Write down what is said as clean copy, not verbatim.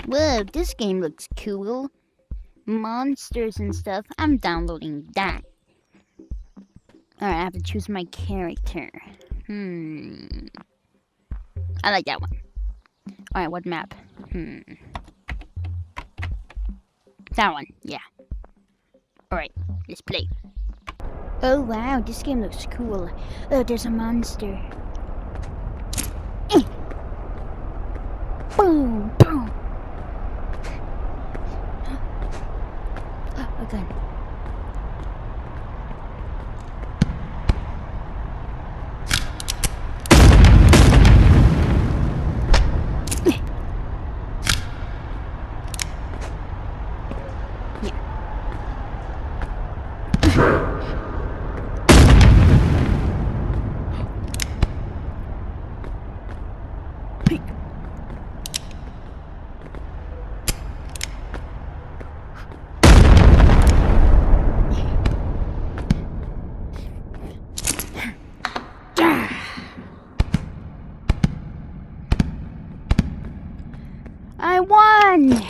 Whoa, this game looks cool. Monsters and stuff. I'm downloading that. Alright, I have to choose my character. I like that one. Alright, what map? That one, yeah. Alright, let's play. Oh wow, this game looks cool. Oh, there's a monster. Boom, boom. Oh, gun. I won!